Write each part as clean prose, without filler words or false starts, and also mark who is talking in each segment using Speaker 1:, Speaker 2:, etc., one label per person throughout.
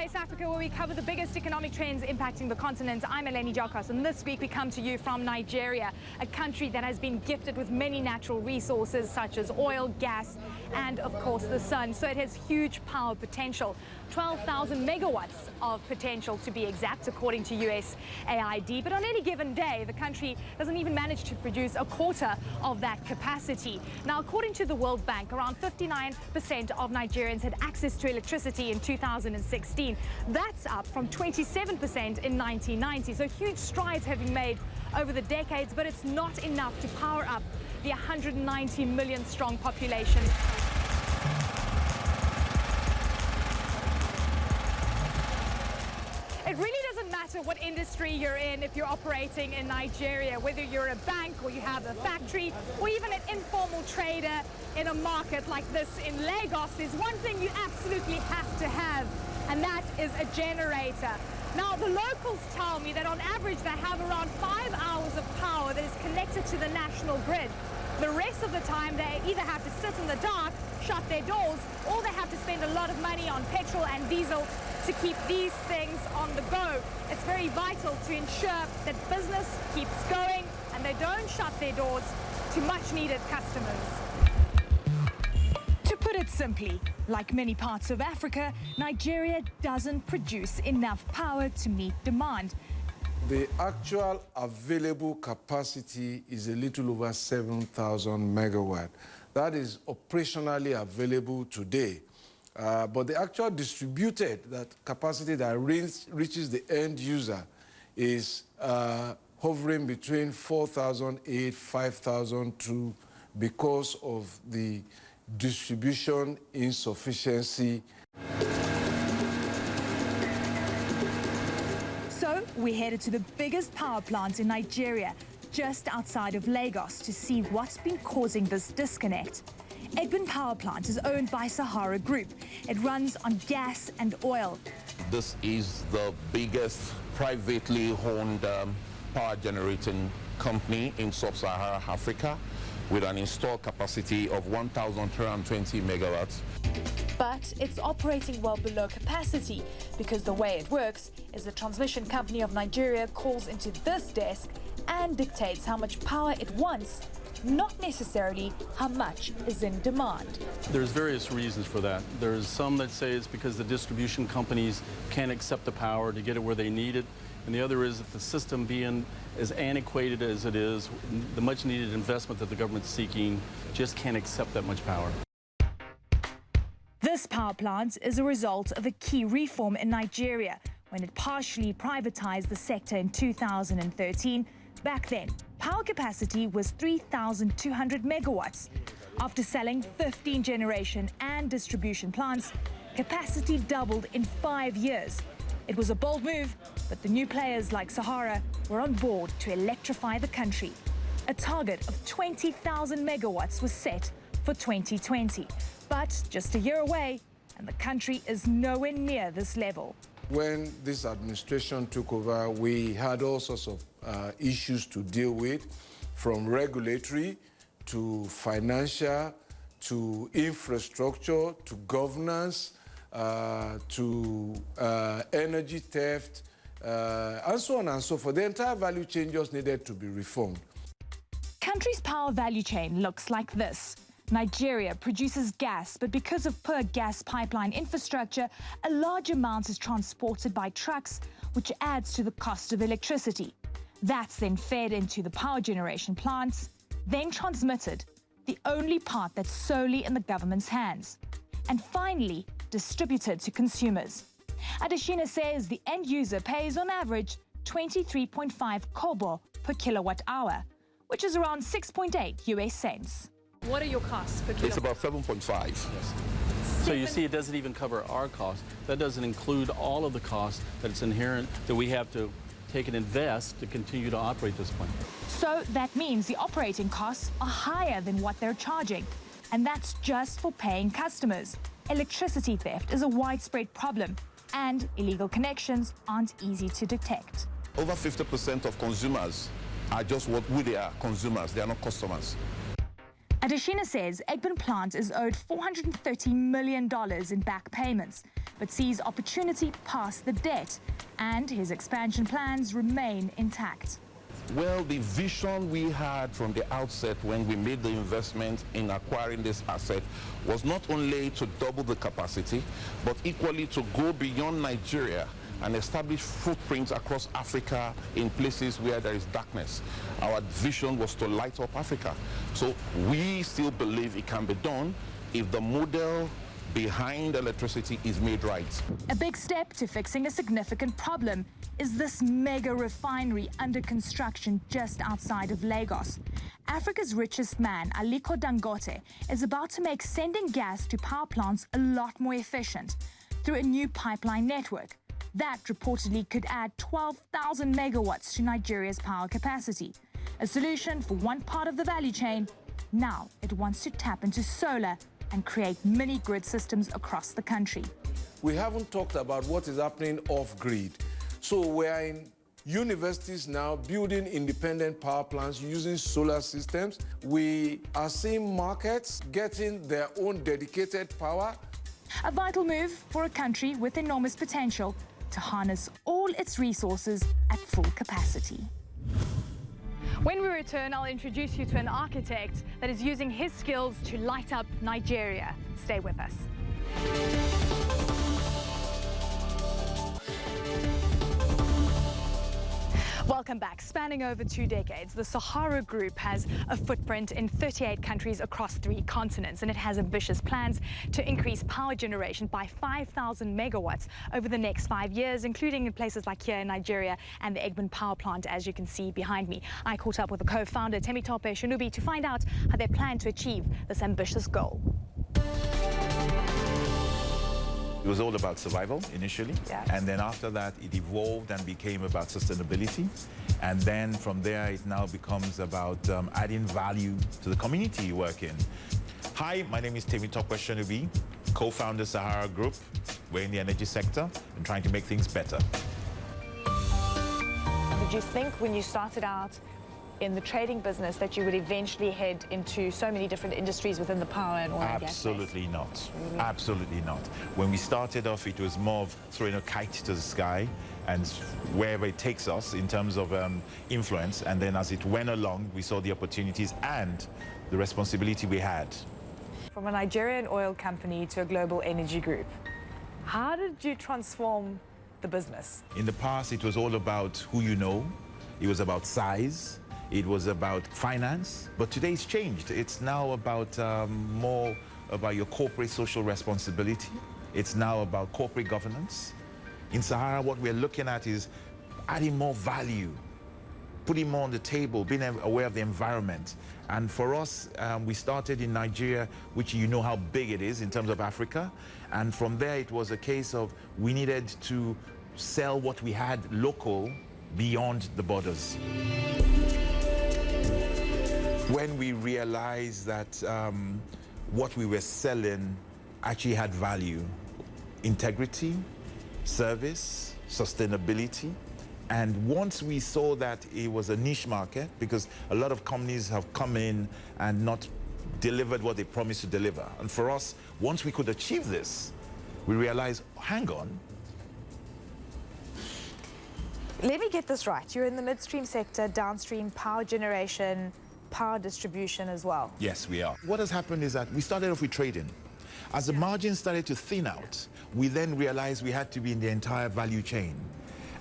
Speaker 1: Face Africa, where we cover the biggest economic trends impacting the continent. I'm Eleni Jokos, and this week we come to you from Nigeria, a country that has been gifted with many natural resources such as oil, gas, and of course the sun. So it has huge power potential, 12,000 megawatts of potential to be exact, according to USAID. But on any given day, the country doesn't even manage to produce a quarter of that capacity. Now, according to the World Bank, around 59% of Nigerians had access to electricity in 2016. That's up from 27% in 1990. So huge strides have been made over the decades, but it's not enough to power up the 190 million strong population. It really doesn't matter what industry you're in if you're operating in Nigeria, whether you're a bank or you have a factory or even an informal trader in a market like this in Lagos. There's one thing you absolutely have to have, and that is a generator. Now, the locals tell me that on average they have around 5 hours of power that is connected to the national grid. The rest of the time they either have to sit in the dark, shut their doors, or they have to spend a lot of money on petrol and diesel to keep these things on the go. It's very vital to ensure that business keeps going and they don't shut their doors to much needed customers. To put it simply, like many parts of Africa, Nigeria doesn't produce enough power to meet demand.
Speaker 2: The actual available capacity is a little over 7,000 megawatt. That is operationally available today. But the actual distributed capacity that reaches the end user is hovering between 4,008, 5,002 because of the distribution insufficiency.
Speaker 1: So we headed to the biggest power plant in Nigeria, just outside of Lagos, to see what's been causing this disconnect. Edwin Power Plant is owned by Sahara Group. It runs on gas and oil.
Speaker 3: This is the biggest privately owned power generating company in sub-Saharan Africa, with an installed capacity of 1,320 megawatts.
Speaker 1: But it's operating well below capacity, because the way it works is the transmission company of Nigeria calls into this desk and dictates how much power it wants, not necessarily how much is in demand.
Speaker 4: There's various reasons for that. There's some that say it's because the distribution companies can't accept the power to get it where they need it. And the other is that the system being as antiquated as it is, the much needed investment that the government's seeking just can't accept that much power.
Speaker 1: This power plant is a result of a key reform in Nigeria when it partially privatized the sector in 2013. Back then, power capacity was 3,200 megawatts. After selling 15 generation and distribution plants, capacity doubled in 5 years. It was a bold move, but the new players like Sahara were on board to electrify the country. A target of 20,000 megawatts was set for 2020, but just a year away, and the country is nowhere near this level.
Speaker 2: When this administration took over, we had all sorts of issues to deal with, from regulatory to financial to infrastructure to governance to energy theft and so on and so forth. The entire value chain just needed to be reformed.
Speaker 1: Country's power value chain looks like this. Nigeria produces gas, but because of poor gas pipeline infrastructure, a large amount is transported by trucks, which adds to the cost of electricity. That's then fed into the power generation plants, then transmitted, the only part that's solely in the government's hands, and finally distributed to consumers. Adeshina says the end user pays on average 23.5 kobo per kilowatt hour, which is around 6.8 US cents. What are your costs per kilowatt?
Speaker 3: It's about 7.5.
Speaker 4: Yes. So you see, it doesn't even cover our costs. That doesn't include all of the costs that it's inherent that we have to take and invest to continue to operate this plant.
Speaker 1: So that means the operating costs are higher than what they're charging. And that's just for paying customers. Electricity theft is a widespread problem, and illegal connections aren't easy to detect.
Speaker 3: Over 50% of consumers are just what they are, consumers. They are not customers.
Speaker 1: Adeshina says Egbin plant is owed $430 million in back payments, but sees opportunity past the debt, and his expansion plans remain intact.
Speaker 3: Well, the vision we had from the outset when we made the investment in acquiring this asset was not only to double the capacity, but equally to go beyond Nigeria and establish footprints across Africa in places where there is darkness. Our vision was to light up Africa. So we still believe it can be done if the model behind electricity is made right.
Speaker 1: A big step to fixing a significant problem is this mega refinery under construction just outside of Lagos. Africa's richest man, Aliko Dangote, is about to make sending gas to power plants a lot more efficient through a new pipeline network. That reportedly could add 12,000 megawatts to Nigeria's power capacity. A solution for one part of the value chain. Now it wants to tap into solar and create mini-grid systems across the country.
Speaker 2: We haven't talked about what is happening off-grid. So we are in universities now building independent power plants using solar systems. We are seeing markets getting their own dedicated power.
Speaker 1: A vital move for a country with enormous potential to harness all its resources at full capacity. When we return, I'll introduce you to an architect that is using his skills to light up Nigeria. Stay with us. Welcome back. Spanning over 2 decades, the Sahara Group has a footprint in 38 countries across 3 continents, and it has ambitious plans to increase power generation by 5,000 megawatts over the next 5 years, including in places like here in Nigeria and the Egbin power plant, as you can see behind me. I caught up with the co-founder, Temitope Shanubi, to find out how they plan to achieve this ambitious goal.
Speaker 5: It was all about survival initially, and then after that it evolved and became about sustainability, and then from there it now becomes about adding value to the community you work in. Hi, my name is Temitope Shanubi, co-founder Sahara Group. We're in the energy sector and trying to make things better.
Speaker 1: Did you think when you started out in the trading business that you would eventually head into so many different industries within the power and oil and gas space?
Speaker 5: Absolutely not. Really? Absolutely not. When we started off, it was more of throwing a kite to the sky and wherever it takes us in terms of influence. And then as it went along, we saw the opportunities and the responsibility we had.
Speaker 1: From a Nigerian oil company to a global energy group, how did you transform the business?
Speaker 5: In the past, it was all about who you know. It was about size. It was about finance, but today it's changed. It's now about more about your corporate social responsibility. It's now about corporate governance. In Sahara, what we're looking at is adding more value, putting more on the table, being aware of the environment. And for us, we started in Nigeria, which you know how big it is in terms of Africa. And from there, it was a case of we needed to sell what we had local beyond the borders. When we realized that what we were selling actually had value, integrity, service, sustainability, and once we saw that it was a niche market, because a lot of companies have come in and not delivered what they promised to deliver. And for us, once we could achieve this, we realized, hang on.
Speaker 1: Let me get this right. You're in the midstream sector, downstream, power generation, power distribution as well.
Speaker 5: Yes, we are. What has happened is that we started off with trading. As the margins started to thin out, we then realized we had to be in the entire value chain.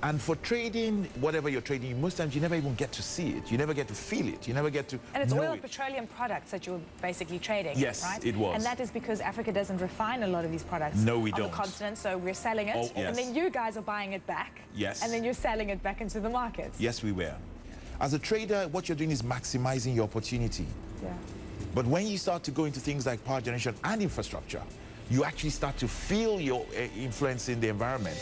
Speaker 5: And for trading, whatever you're trading, most times you never even get to see it. You never get to feel it. You never get to
Speaker 1: And it's
Speaker 5: know
Speaker 1: oil
Speaker 5: it.
Speaker 1: and petroleum products that you're basically trading,
Speaker 5: yes,
Speaker 1: right?
Speaker 5: It was.
Speaker 1: And that is because Africa doesn't refine a lot of these products
Speaker 5: no, we
Speaker 1: on
Speaker 5: don't.
Speaker 1: the continent, so we're selling it.
Speaker 5: Oh, yes.
Speaker 1: And then you guys are buying it back.
Speaker 5: Yes.
Speaker 1: And then you're selling it back into the markets.
Speaker 5: Yes, we were. As a trader, what you're doing is maximizing your opportunity.
Speaker 1: Yeah.
Speaker 5: But when you start to go into things like power generation and infrastructure, you actually start to feel your influence in the environment.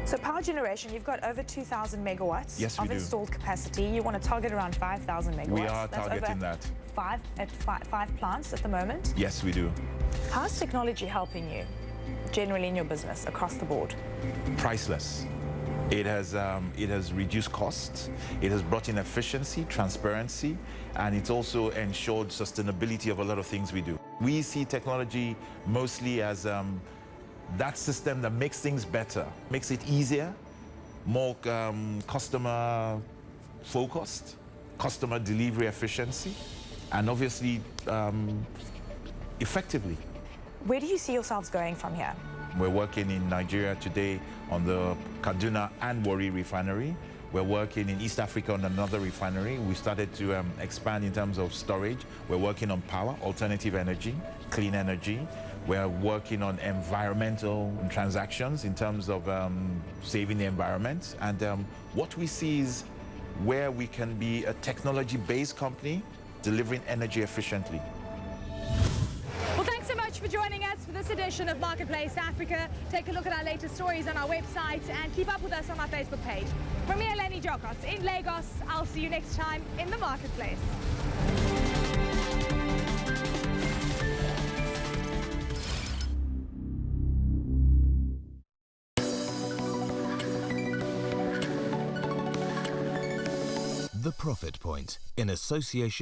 Speaker 1: So power generation, you've got over 2,000 megawatts
Speaker 5: Yes, we
Speaker 1: of
Speaker 5: do.
Speaker 1: installed capacity. You want to target around 5,000 megawatts.
Speaker 5: We are
Speaker 1: That's
Speaker 5: targeting
Speaker 1: over
Speaker 5: that.
Speaker 1: Five plants at the moment.
Speaker 5: Yes, we do.
Speaker 1: How's technology helping you generally in your business across the board?
Speaker 5: Priceless. It has reduced costs, it has brought in efficiency, transparency, and it's also ensured sustainability of a lot of things we do. We see technology mostly as that system that makes things better, makes it easier, more customer focused, customer delivery efficiency, and obviously effectively.
Speaker 1: Where do you see yourselves going from here?
Speaker 5: We're working in Nigeria today on the Kaduna and Warri refinery. We're working in East Africa on another refinery. We started to expand in terms of storage. We're working on power, alternative energy, clean energy. We're working on environmental transactions in terms of saving the environment. And what we see is where we can be a technology-based company delivering energy efficiently.
Speaker 1: Well, thanks so much for joining us for this edition of Marketplace Africa. Take a look at our latest stories on our website and keep up with us on our Facebook page. From me, Eleni Jokos in Lagos. I'll see you next time in the Marketplace.
Speaker 6: The Profit Point, in association